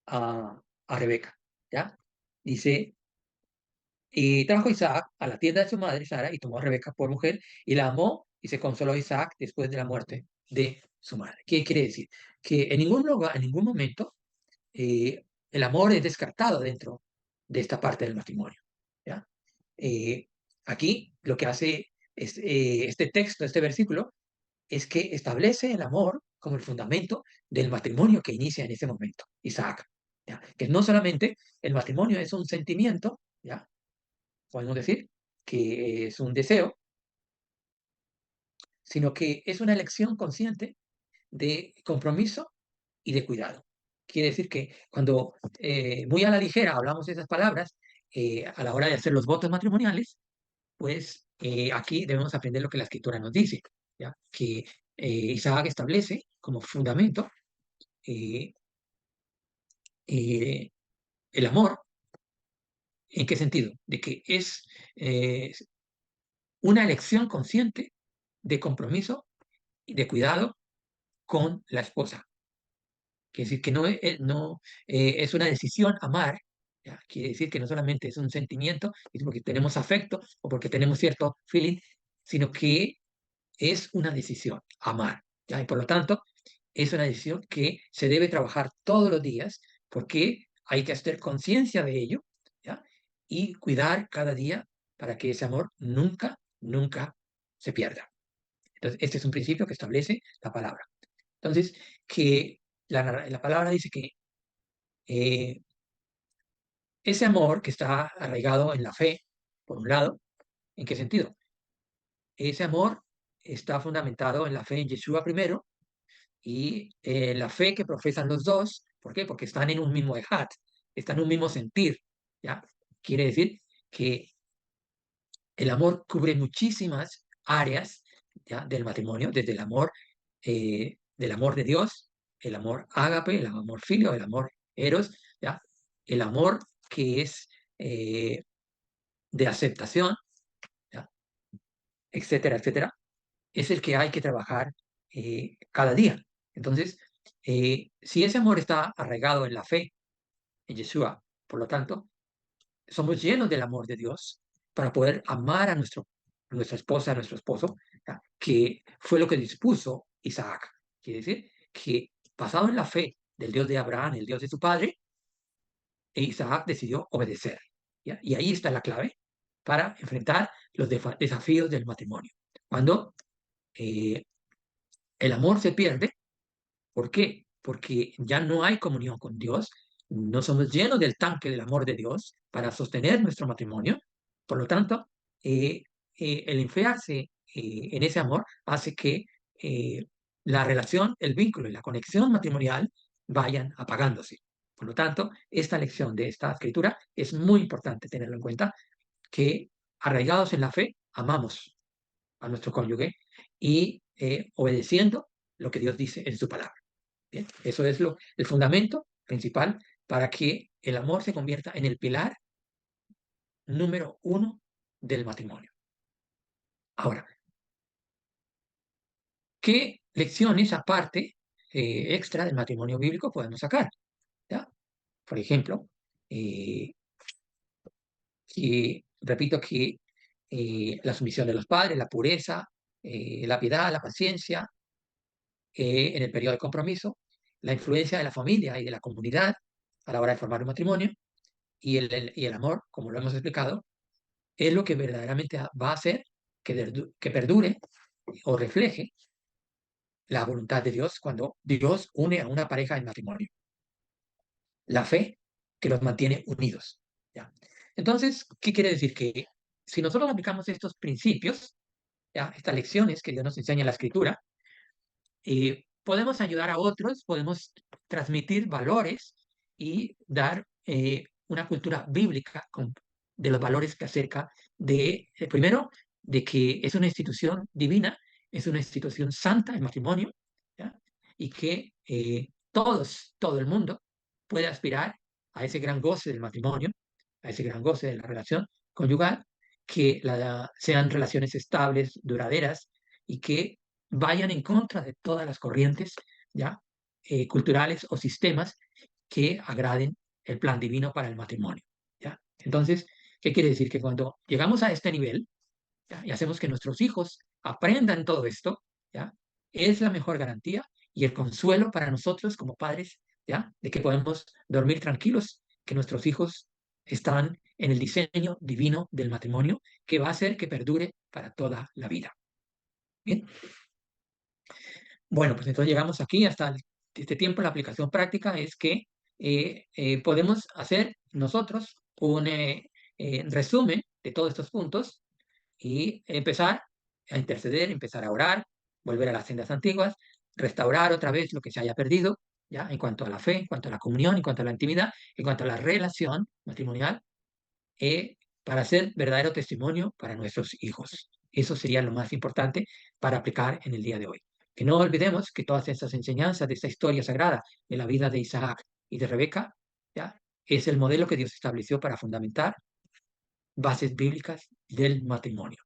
a Rebeca, ¿ya? Dice, y trajo Isaac a la tienda de su madre Sara y tomó a Rebeca por mujer y la amó y se consoló Isaac después de la muerte de su madre. ¿Qué quiere decir? Que en ningún lugar, en ningún momento, el amor es descartado dentro de esta parte del matrimonio, ¿ya? Eh, Aquí lo que hace este texto, este versículo, es que establece el amor como el fundamento del matrimonio que inicia en ese momento, Isaac, ¿ya? Que no solamente el matrimonio es un sentimiento, ¿ya? Podemos decir que es un deseo, sino que es una elección consciente de compromiso y de cuidado. Quiere decir que cuando muy a la ligera hablamos de esas palabras, a la hora de hacer los votos matrimoniales, pues aquí debemos aprender lo que la escritura nos dice, ¿ya? Que Isaac establece como fundamento eh, eh, el amor. ¿En qué sentido? De que es una elección consciente de compromiso y de cuidado con la esposa. Quiere decir que no es una decisión amar, ¿ya? Quiere decir que no solamente es un sentimiento, es porque tenemos afecto o porque tenemos cierto feeling, sino que es una decisión amar, ¿ya? Y por lo tanto, es una decisión que se debe trabajar todos los días porque hay que hacer conciencia de ello, ¿ya? Y cuidar cada día para que ese amor nunca, nunca se pierda. Entonces, este es un principio que establece la palabra. Entonces, que la palabra dice que eh, ese amor que está arraigado en la fe, por un lado, ¿en qué sentido? Ese amor está fundamentado en la fe en Yeshua primero y la fe que profesan los dos. ¿Por qué? Porque están en un mismo ejat, están en un mismo sentir, ¿ya? Quiere decir que el amor cubre muchísimas áreas, ¿ya? Del matrimonio, desde del amor de Dios, el amor ágape, el amor filio, el amor eros, ¿ya? El amor que es de aceptación, ¿ya? Etcétera, etcétera, es el que hay que trabajar cada día. Entonces, si ese amor está arraigado en la fe, en Yeshua, por lo tanto, somos llenos del amor de Dios para poder amar a nuestra esposa, a nuestro esposo, ¿ya? Que fue lo que dispuso Isaac. Quiere decir que basado en la fe del Dios de Abraham, el Dios de su padre, Isaac decidió obedecer, ¿ya? Y ahí está la clave para enfrentar los desafíos del matrimonio. Cuando eh, el amor se pierde, ¿por qué? Porque ya no hay comunión con Dios, no somos llenos del tanque del amor de Dios para sostener nuestro matrimonio. Por lo tanto, el enfriarse en ese amor hace que eh, la relación, el vínculo y la conexión matrimonial vayan apagándose. Por lo tanto, esta lección de esta escritura es muy importante tenerlo en cuenta, que arraigados en la fe, amamos a nuestro cónyuge y obedeciendo lo que Dios dice en su palabra. Bien, eso es el fundamento principal para que el amor se convierta en el pilar número uno del matrimonio. Ahora, ¿qué lecciones aparte, extra del matrimonio bíblico podemos sacar? ¿Ya? Por ejemplo, repito que la sumisión de los padres, la pureza, la piedad, la paciencia en el periodo de compromiso, la influencia de la familia y de la comunidad a la hora de formar un matrimonio y el amor, como lo hemos explicado, es lo que verdaderamente va a hacer que perdure o refleje la voluntad de Dios cuando Dios une a una pareja en matrimonio. La fe que los mantiene unidos. ¿Ya? Entonces, ¿qué quiere decir? Que si nosotros aplicamos estos principios, ¿ya? Estas lecciones que Dios nos enseña en la Escritura, podemos ayudar a otros, podemos transmitir valores y dar una cultura bíblica de los valores que acerca de, primero, de que es una institución divina, es una institución santa el matrimonio, ¿ya? Y que todo el mundo puede aspirar a ese gran goce del matrimonio, a ese gran goce de la relación conyugal, que sean relaciones estables, duraderas y que vayan en contra de todas las corrientes ¿ya? Culturales o sistemas que agraden el plan divino para el matrimonio. ¿Ya? Entonces, ¿qué quiere decir? Que cuando llegamos a este nivel ¿ya? Y hacemos que nuestros hijos aprendan todo esto, ¿ya? Es la mejor garantía y el consuelo para nosotros como padres, ¿ya? De que podemos dormir tranquilos, que nuestros hijos están en el diseño divino del matrimonio que va a hacer que perdure para toda la vida. Bien. Bueno, pues entonces llegamos aquí hasta este tiempo. La aplicación práctica es que podemos hacer nosotros un resumen de todos estos puntos y empezar a interceder, empezar a orar, volver a las sendas antiguas, restaurar otra vez lo que se haya perdido, ¿ya? En cuanto a la fe, en cuanto a la comunión, en cuanto a la intimidad, en cuanto a la relación matrimonial, para hacer verdadero testimonio para nuestros hijos. Eso sería lo más importante para aplicar en el día de hoy. Que no olvidemos que todas estas enseñanzas de esta historia sagrada de la vida de Isaac y de Rebeca, ¿ya? Es el modelo que Dios estableció para fundamentar bases bíblicas del matrimonio.